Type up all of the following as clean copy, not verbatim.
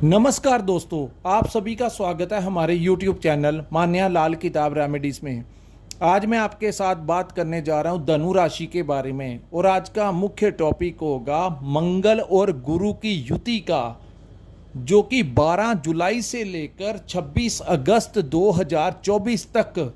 नमस्कार दोस्तों, आप सभी का स्वागत है हमारे YouTube चैनल मान्या लाल किताब रेमेडीज़ में। आज मैं आपके साथ बात करने जा रहा हूं धनु राशि के बारे में और आज का मुख्य टॉपिक होगा मंगल और गुरु की युति का, जो कि 12 जुलाई से लेकर 26 अगस्त 2024 तक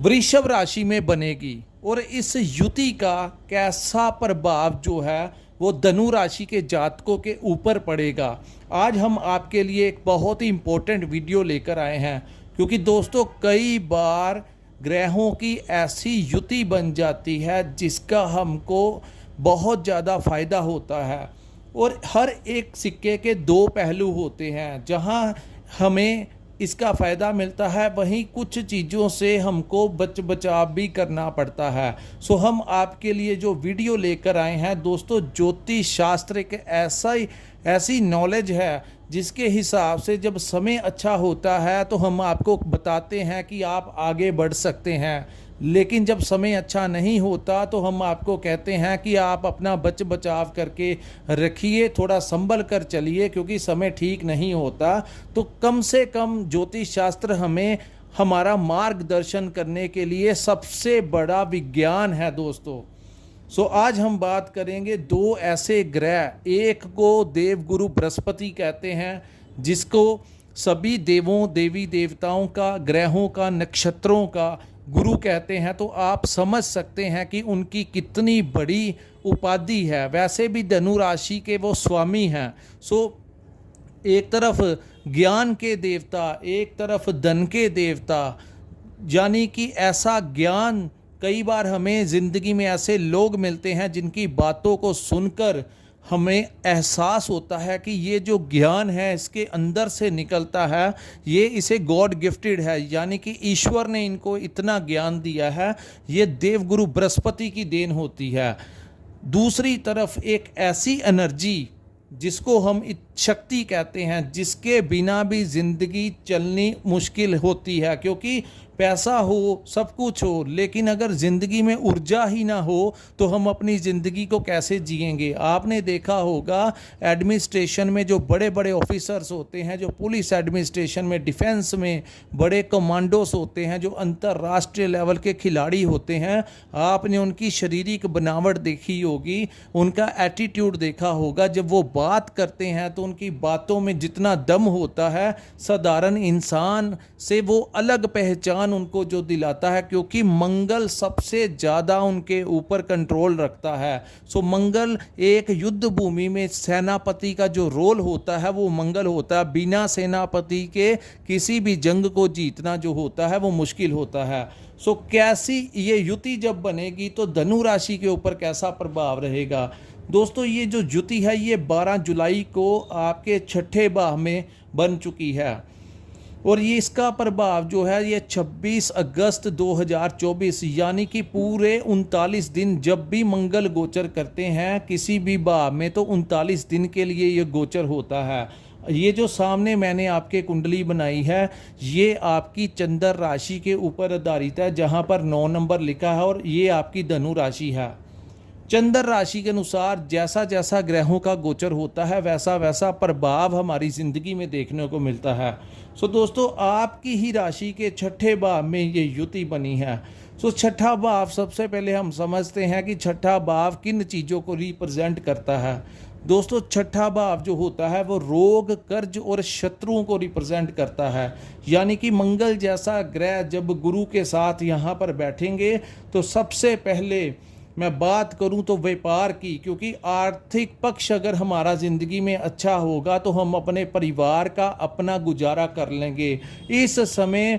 वृषभ राशि में बनेगी। और इस युति का कैसा प्रभाव जो है वो धनु राशि के जातकों के ऊपर पड़ेगा। आज हम आपके लिए एक बहुत ही इम्पोर्टेंट वीडियो लेकर आए हैं, क्योंकि दोस्तों कई बार ग्रहों की ऐसी युति बन जाती है जिसका हमको बहुत ज़्यादा फायदा होता है। और हर एक सिक्के के दो पहलू होते हैं। जहां हमें इसका फ़ायदा मिलता है वहीं कुछ चीज़ों से हमको बचाव भी करना पड़ता है। सो हम आपके लिए जो वीडियो लेकर आए हैं दोस्तों, ज्योतिष शास्त्र एक ऐसी नॉलेज है जिसके हिसाब से जब समय अच्छा होता है तो हम आपको बताते हैं कि आप आगे बढ़ सकते हैं, लेकिन जब समय अच्छा नहीं होता तो हम आपको कहते हैं कि आप अपना बचाव करके रखिए, थोड़ा संभल कर चलिए, क्योंकि समय ठीक नहीं होता। तो कम से कम ज्योतिष शास्त्र हमें हमारा मार्गदर्शन करने के लिए सबसे बड़ा विज्ञान है दोस्तों। सो आज हम बात करेंगे दो ऐसे ग्रह, एक को देवगुरु बृहस्पति कहते हैं, जिसको सभी देवों देवी देवताओं का, ग्रहों का, नक्षत्रों का गुरु कहते हैं। तो आप समझ सकते हैं कि उनकी कितनी बड़ी उपाधि है। वैसे भी धनु राशि के वो स्वामी हैं। सो एक तरफ ज्ञान के देवता, एक तरफ धन के देवता, यानी कि ऐसा ज्ञान कई बार हमें ज़िंदगी में ऐसे लोग मिलते हैं जिनकी बातों को सुनकर हमें एहसास होता है कि ये जो ज्ञान है इसके अंदर से निकलता है, ये इसे गॉड गिफ्टेड है, यानी कि ईश्वर ने इनको इतना ज्ञान दिया है। ये देवगुरु बृहस्पति की देन होती है। दूसरी तरफ एक ऐसी एनर्जी जिसको हम शक्ति कहते हैं, जिसके बिना भी ज़िंदगी चलनी मुश्किल होती है, क्योंकि पैसा हो, सब कुछ हो, लेकिन अगर ज़िंदगी में ऊर्जा ही ना हो तो हम अपनी ज़िंदगी को कैसे जिएंगे। आपने देखा होगा एडमिनिस्ट्रेशन में जो बड़े बड़े ऑफिसर्स होते हैं, जो पुलिस एडमिनिस्ट्रेशन में, डिफेंस में बड़े कमांडोस होते हैं, जो अंतर्राष्ट्रीय लेवल के खिलाड़ी होते हैं, आपने उनकी शारीरिक बनावट देखी होगी, उनका एटीट्यूड देखा होगा। जब वो बात करते हैं तो उनकी बातों में जितना दम होता है, साधारण इंसान से वो अलग पहचान उनको जो दिलाता है, क्योंकि मंगल सबसे ज़्यादा उनके ऊपर कंट्रोल रखता है। सो मंगल एक युद्ध भूमि में सेनापति का जो रोल होता है वो मंगल होता है। बिना सेनापति के किसी भी जंग को जीतना जो होता है वो मुश्किल होता है। सो कैसी ये युति जब बनेगी तो धनु राशि के ऊपर कैसा प्रभाव रहेगा दोस्तों। ये जो युति है ये 12 जुलाई को आपके छठे भाव में बन चुकी है, और ये इसका प्रभाव जो है ये 26 अगस्त 2024 यानी कि पूरे 39 दिन जब भी मंगल गोचर करते हैं किसी भी भाव में, तो 39 दिन के लिए ये गोचर होता है। ये जो सामने मैंने आपके कुंडली बनाई है ये आपकी चंद्र राशि के ऊपर आधारित है, जहाँ पर 9 नंबर लिखा है, और ये आपकी धनु राशि है। चंद्र राशि के अनुसार जैसा जैसा ग्रहों का गोचर होता है वैसा वैसा प्रभाव हमारी ज़िंदगी में देखने को मिलता है। सो दोस्तों आपकी ही राशि के छठे भाव में ये युति बनी है। सो छठा भाव, सबसे पहले हम समझते हैं कि छठा भाव किन चीज़ों को रिप्रेजेंट करता है। दोस्तों छठा भाव जो होता है वो रोग, कर्ज और शत्रुओं को रिप्रेजेंट करता है। यानी कि मंगल जैसा ग्रह जब गुरु के साथ यहाँ पर बैठेंगे तो सबसे पहले मैं बात करूं तो व्यापार की, क्योंकि आर्थिक पक्ष अगर हमारा ज़िंदगी में अच्छा होगा तो हम अपने परिवार का अपना गुजारा कर लेंगे। इस समय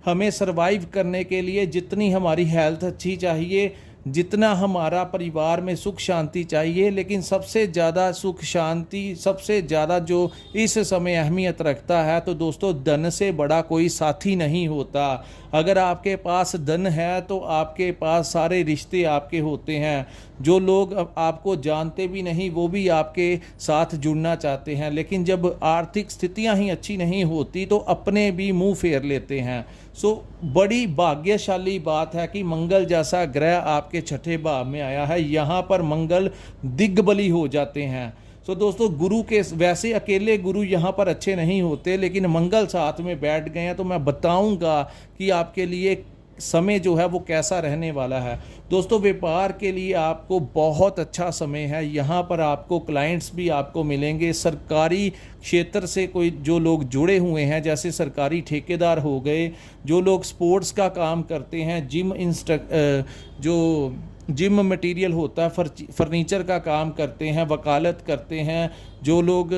हमें सरवाइव करने के लिए जितनी हमारी हेल्थ अच्छी चाहिए, जितना हमारा परिवार में सुख शांति चाहिए, लेकिन सबसे ज़्यादा सुख शांति, सबसे ज़्यादा जो इस समय अहमियत रखता है, तो दोस्तों धन से बड़ा कोई साथी नहीं होता। अगर आपके पास धन है तो आपके पास सारे रिश्ते आपके होते हैं। जो लोग आपको जानते भी नहीं वो भी आपके साथ जुड़ना चाहते हैं, लेकिन जब आर्थिक स्थितियां ही अच्छी नहीं होती तो अपने भी मुंह फेर लेते हैं। सो बड़ी भाग्यशाली बात है कि मंगल जैसा ग्रह आपके छठे भाव में आया है। यहाँ पर मंगल दिग्बली हो जाते हैं। तो दोस्तों गुरु के वैसे अकेले गुरु यहाँ पर अच्छे नहीं होते, लेकिन मंगल साथ में बैठ गए हैं तो मैं बताऊंगा कि आपके लिए समय जो है वो कैसा रहने वाला है। दोस्तों व्यापार के लिए आपको बहुत अच्छा समय है। यहाँ पर आपको क्लाइंट्स भी आपको मिलेंगे। सरकारी क्षेत्र से कोई जो लोग जुड़े हुए हैं, जैसे सरकारी ठेकेदार हो गए, जो लोग स्पोर्ट्स का काम करते हैं, जो जिम मटेरियल होता है, फर्नीचर का काम करते हैं, वकालत करते हैं, जो लोग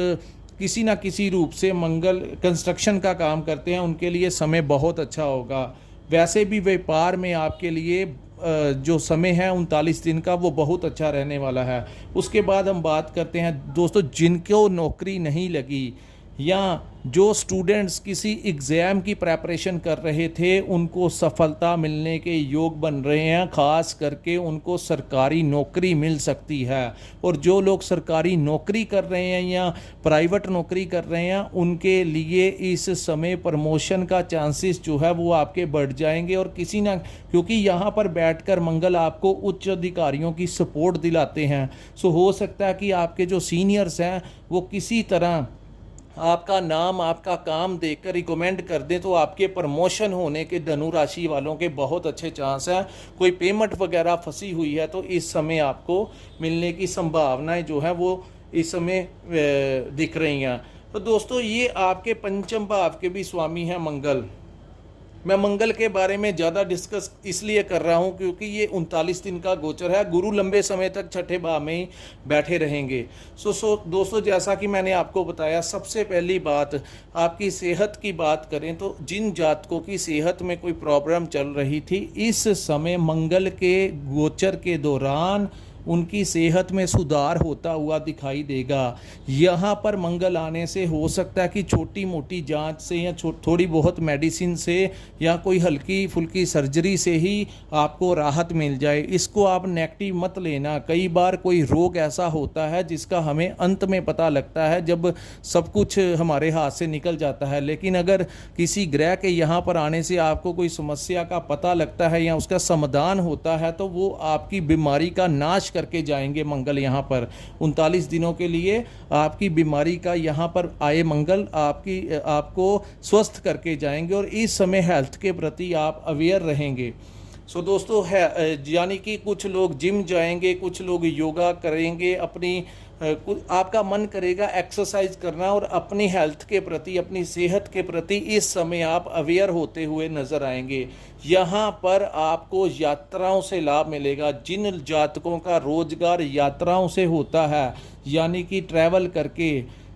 किसी ना किसी रूप से मंगल कंस्ट्रक्शन का काम करते हैं, उनके लिए समय बहुत अच्छा होगा। वैसे भी व्यापार में आपके लिए जो समय है 39 दिन का, वो बहुत अच्छा रहने वाला है। उसके बाद हम बात करते हैं दोस्तों जिनको नौकरी नहीं लगी, या जो स्टूडेंट्स किसी एग्ज़ाम की प्रेपरेशन कर रहे थे, उनको सफलता मिलने के योग बन रहे हैं। ख़ास करके उनको सरकारी नौकरी मिल सकती है। और जो लोग सरकारी नौकरी कर रहे हैं या प्राइवेट नौकरी कर रहे हैं, उनके लिए इस समय प्रमोशन का चांसेस जो है वो आपके बढ़ जाएंगे। और किसी ना, क्योंकि यहाँ पर बैठकर मंगल आपको उच्च अधिकारियों की सपोर्ट दिलाते हैं, सो हो सकता है कि आपके जो सीनियर्स हैं वो किसी तरह आपका नाम, आपका काम देखकर रिकमेंड कर दें, तो आपके प्रमोशन होने के धनु राशि वालों के बहुत अच्छे चांस हैं। कोई पेमेंट वगैरह फंसी हुई है तो इस समय आपको मिलने की संभावनाएं जो है वो इस समय दिख रही हैं। तो दोस्तों ये आपके पंचम भाव के भी स्वामी हैं मंगल। मैं मंगल के बारे में ज़्यादा डिस्कस इसलिए कर रहा हूं क्योंकि ये 39 दिन का गोचर है। गुरु लंबे समय तक छठे भाव में ही बैठे रहेंगे। दोस्तों जैसा कि मैंने आपको बताया, सबसे पहली बात आपकी सेहत की बात करें तो जिन जातकों की सेहत में कोई प्रॉब्लम चल रही थी, इस समय मंगल के गोचर के दौरान उनकी सेहत में सुधार होता हुआ दिखाई देगा। यहाँ पर मंगल आने से हो सकता है कि छोटी मोटी जांच से या थोड़ी बहुत मेडिसिन से या कोई हल्की फुल्की सर्जरी से ही आपको राहत मिल जाए। इसको आप नेगेटिव मत लेना। कई बार कोई रोग ऐसा होता है जिसका हमें अंत में पता लगता है जब सब कुछ हमारे हाथ से निकल जाता है, लेकिन अगर किसी ग्रह के यहाँ पर आने से आपको कोई समस्या का पता लगता है या उसका समाधान होता है, तो वो आपकी बीमारी का नाश करके जाएंगे। मंगल यहाँ पर 39 दिनों के लिए आपकी बीमारी का यहाँ पर आए मंगल आपको स्वस्थ करके जाएंगे। और इस समय हेल्थ के प्रति आप अवेयर रहेंगे। दोस्तों है, यानी कि कुछ लोग जिम जाएंगे, कुछ लोग योगा करेंगे, आपका मन करेगा एक्सरसाइज करना, और अपनी हेल्थ के प्रति, अपनी सेहत के प्रति इस समय आप अवेयर होते हुए नजर आएंगे। यहाँ पर आपको यात्राओं से लाभ मिलेगा। जिन जातकों का रोजगार यात्राओं से होता है, यानी कि ट्रैवल करके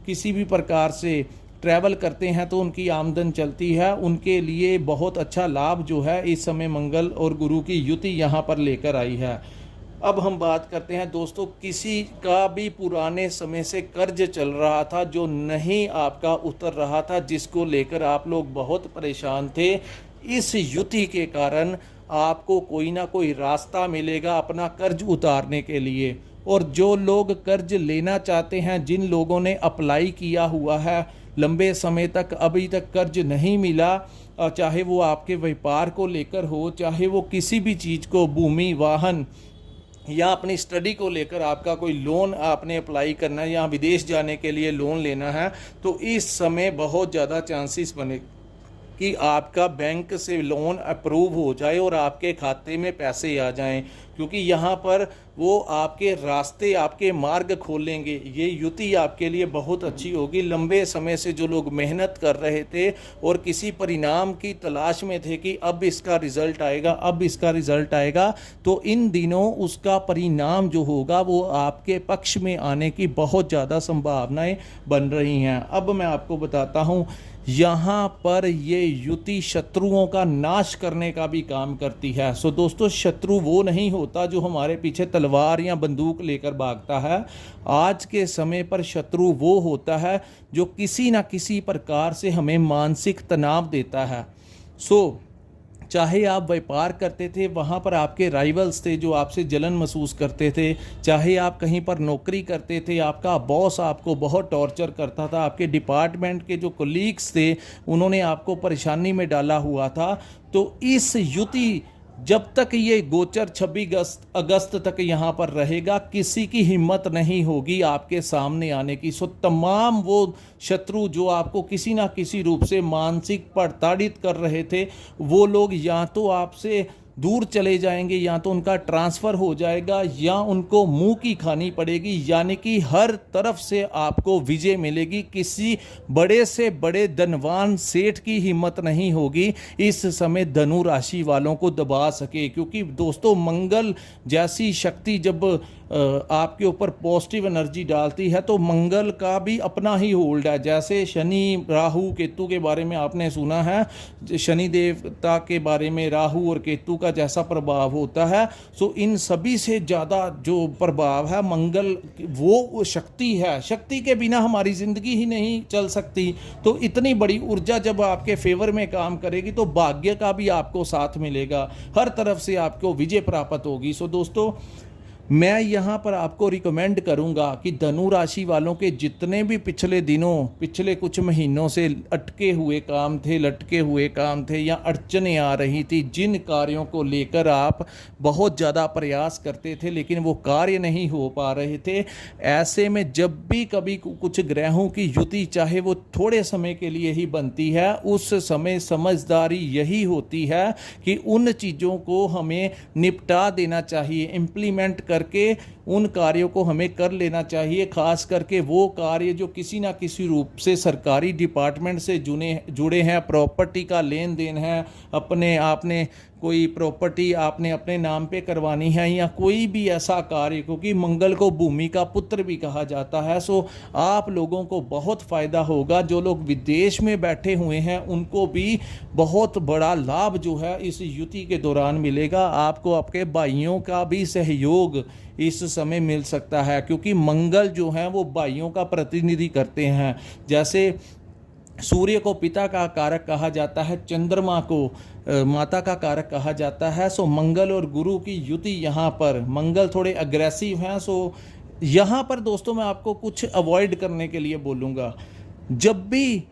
किसी भी प्रकार से ट्रैवल करते हैं तो उनकी आमदन चलती है, उनके लिए बहुत अच्छा लाभ जो है इस समय मंगल और गुरु की युति यहाँ पर लेकर आई है। अब हम बात करते हैं दोस्तों, किसी का भी पुराने समय से कर्ज चल रहा था जो नहीं आपका उतर रहा था, जिसको लेकर आप लोग बहुत परेशान थे, इस युति के कारण आपको कोई ना कोई रास्ता मिलेगा अपना कर्ज उतारने के लिए। और जो लोग कर्ज लेना चाहते हैं, जिन लोगों ने अप्लाई किया हुआ है लंबे समय तक, अभी तक कर्ज नहीं मिला, चाहे वो आपके व्यापार को लेकर हो, चाहे वो किसी भी चीज़ को, भूमि, वाहन या अपनी स्टडी को लेकर आपका कोई लोन आपने अप्लाई करना है या विदेश जाने के लिए लोन लेना है, तो इस समय बहुत ज़्यादा चांसेस बने कि आपका बैंक से लोन अप्रूव हो जाए और आपके खाते में पैसे आ जाएं, क्योंकि यहाँ पर वो आपके रास्ते, आपके मार्ग खोलेंगे। ये युति आपके लिए बहुत अच्छी होगी। लंबे समय से जो लोग मेहनत कर रहे थे और किसी परिणाम की तलाश में थे कि अब इसका रिज़ल्ट आएगा, अब इसका रिज़ल्ट आएगा, तो इन दिनों उसका परिणाम जो होगा वो आपके पक्ष में आने की बहुत ज़्यादा संभावनाएं बन रही हैं। अब मैं आपको बताता हूँ, यहाँ पर ये युति शत्रुओं का नाश करने का भी काम करती है। दोस्तों शत्रु वो नहीं होता जो हमारे पीछे तलवार या बंदूक लेकर भागता है। आज के समय पर शत्रु वो होता है जो किसी ना किसी प्रकार से हमें मानसिक तनाव देता है। चाहे आप व्यापार करते थे, वहाँ पर आपके राइवल्स थे जो आपसे जलन महसूस करते थे, चाहे आप कहीं पर नौकरी करते थे, आपका बॉस आपको बहुत टॉर्चर करता था, आपके डिपार्टमेंट के जो कोलीग्स थे उन्होंने आपको परेशानी में डाला हुआ था, तो इस युति जब तक ये गोचर 26 अगस्त तक यहाँ पर रहेगा, किसी की हिम्मत नहीं होगी आपके सामने आने की। सो तमाम वो शत्रु जो आपको किसी ना किसी रूप से मानसिक प्रताड़ित कर रहे थे, वो लोग या तो आपसे दूर चले जाएंगे, या तो उनका ट्रांसफ़र हो जाएगा, या उनको मुंह की खानी पड़ेगी। यानी कि हर तरफ से आपको विजय मिलेगी। किसी बड़े से बड़े धनवान सेठ की हिम्मत नहीं होगी इस समय धनु राशि वालों को दबा सके, क्योंकि दोस्तों मंगल जैसी शक्ति जब आपके ऊपर पॉजिटिव एनर्जी डालती है तो मंगल का भी अपना ही होल्ड है। जैसे शनि राहु केतु के बारे में आपने सुना है, शनि देवता के बारे में राहु और केतु का जैसा प्रभाव होता है, सो इन सभी से ज़्यादा जो प्रभाव है मंगल, वो शक्ति है। शक्ति के बिना हमारी ज़िंदगी ही नहीं चल सकती। तो इतनी बड़ी ऊर्जा जब आपके फेवर में काम करेगी तो भाग्य का भी आपको साथ मिलेगा, हर तरफ से आपको विजय प्राप्त होगी। सो दोस्तों, मैं यहाँ पर आपको रिकमेंड करूँगा कि धनु राशि वालों के जितने भी पिछले दिनों, पिछले कुछ महीनों से अटके हुए काम थे, लटके हुए काम थे, या अड़चनें आ रही थी, जिन कार्यों को लेकर आप बहुत ज़्यादा प्रयास करते थे लेकिन वो कार्य नहीं हो पा रहे थे, ऐसे में जब भी कभी कुछ ग्रहों की युति चाहे वो थोड़े समय के लिए ही बनती है, उस समय समझदारी यही होती है कि उन चीज़ों को हमें निपटा देना चाहिए, इम्प्लीमेंट करके उन कार्यों को हमें कर लेना चाहिए। खास करके वो कार्य जो किसी ना किसी रूप से सरकारी डिपार्टमेंट से जुड़े हैं, प्रॉपर्टी का लेन देन है, अपने आपने कोई प्रॉपर्टी आपने अपने नाम पे करवानी है, या कोई भी ऐसा कार्य, क्योंकि मंगल को भूमि का पुत्र भी कहा जाता है। सो आप लोगों को बहुत फ़ायदा होगा। जो लोग विदेश में बैठे हुए हैं उनको भी बहुत बड़ा लाभ जो है इस युति के दौरान मिलेगा। आपको आपके भाइयों का भी सहयोग इस समय मिल सकता है, क्योंकि मंगल जो है वो भाइयों का प्रतिनिधि करते हैं। जैसे सूर्य को पिता का कारक कहा जाता है, चंद्रमा को माता का कारक कहा जाता है। सो मंगल और गुरु की युति यहाँ पर, मंगल थोड़े अग्रेसिव हैं। सो यहाँ पर दोस्तों मैं आपको कुछ अवॉइड करने के लिए बोलूँगा। जब भी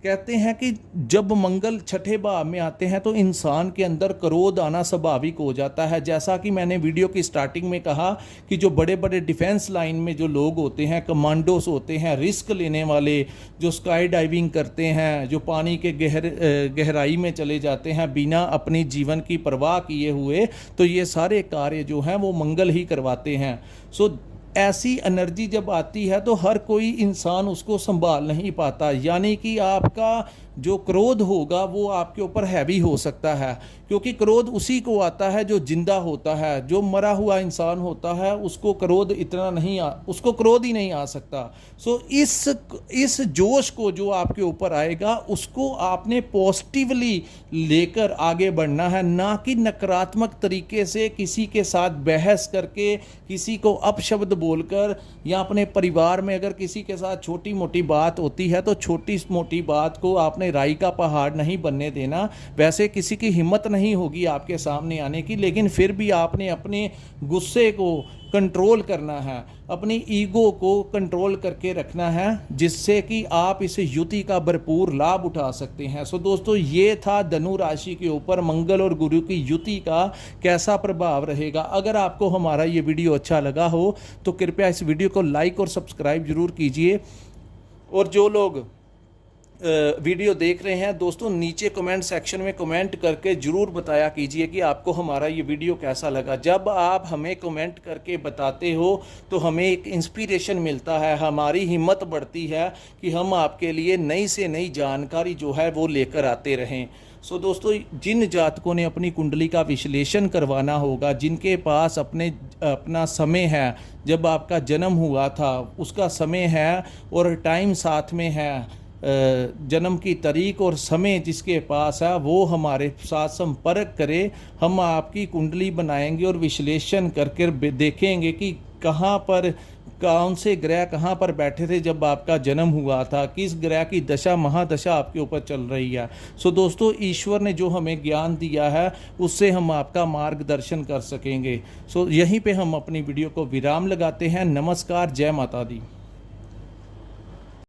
कहते हैं कि जब मंगल छठे भाव में आते हैं तो इंसान के अंदर क्रोध आना स्वाभाविक हो जाता है। जैसा कि मैंने वीडियो की स्टार्टिंग में कहा कि जो बड़े बड़े डिफेंस लाइन में जो लोग होते हैं, कमांडोस होते हैं, रिस्क लेने वाले, जो स्काई डाइविंग करते हैं, जो पानी के गहराई में चले जाते हैं बिना अपनी जीवन की परवाह किए हुए, तो ये सारे कार्य जो हैं वो मंगल ही करवाते हैं। सो ऐसी एनर्जी जब आती है तो हर कोई इंसान उसको संभाल नहीं पाता। यानी कि आपका जो क्रोध होगा वो आपके ऊपर हैवी हो सकता है, क्योंकि क्रोध उसी को आता है जो जिंदा होता है। जो मरा हुआ इंसान होता है उसको क्रोध इतना नहीं उसको क्रोध ही नहीं आ सकता। सो इस जोश को जो आपके ऊपर आएगा उसको आपने पॉजिटिवली लेकर आगे बढ़ना है, ना कि नकारात्मक तरीके से किसी के साथ बहस करके, किसी को अपशब्द बोलकर, या अपने परिवार में अगर किसी के साथ छोटी मोटी बात होती है तो छोटी मोटी बात को आपने राई का पहाड़ नहीं बनने देना। वैसे किसी की हिम्मत नहीं होगी आपके सामने आने की, लेकिन फिर भी आपने अपने गुस्से को कंट्रोल करना है, अपनी ईगो को कंट्रोल करके रखना है, जिससे कि आप इस युति का भरपूर लाभ उठा सकते हैं। सो दोस्तों, ये था धनु राशि के ऊपर मंगल और गुरु की युति का कैसा प्रभाव रहेगा। अगर आपको हमारा ये वीडियो अच्छा लगा हो तो कृपया इस वीडियो को लाइक और सब्सक्राइब जरूर कीजिए। और जो लोग वीडियो देख रहे हैं दोस्तों, नीचे कमेंट सेक्शन में कमेंट करके ज़रूर बताया कीजिए कि आपको हमारा ये वीडियो कैसा लगा। जब आप हमें कमेंट करके बताते हो तो हमें एक इंस्पिरेशन मिलता है, हमारी हिम्मत बढ़ती है कि हम आपके लिए नई से नई जानकारी जो है वो लेकर आते रहें। सो दोस्तों, जिन जातकों ने अपनी कुंडली का विश्लेषण करवाना होगा, जिनके पास अपना समय है, जब आपका जन्म हुआ था उसका समय है और टाइम साथ में है, जन्म की तारीख और समय जिसके पास है, वो हमारे साथ संपर्क करे। हम आपकी कुंडली बनाएंगे और विश्लेषण करके देखेंगे कि कहाँ पर कौन से ग्रह कहाँ पर बैठे थे जब आपका जन्म हुआ था, किस ग्रह की दशा महादशा आपके ऊपर चल रही है। सो दोस्तों, ईश्वर ने जो हमें ज्ञान दिया है उससे हम आपका मार्गदर्शन कर सकेंगे। सो यहीं पे हम अपनी वीडियो को विराम लगाते हैं। नमस्कार, जय माता दी।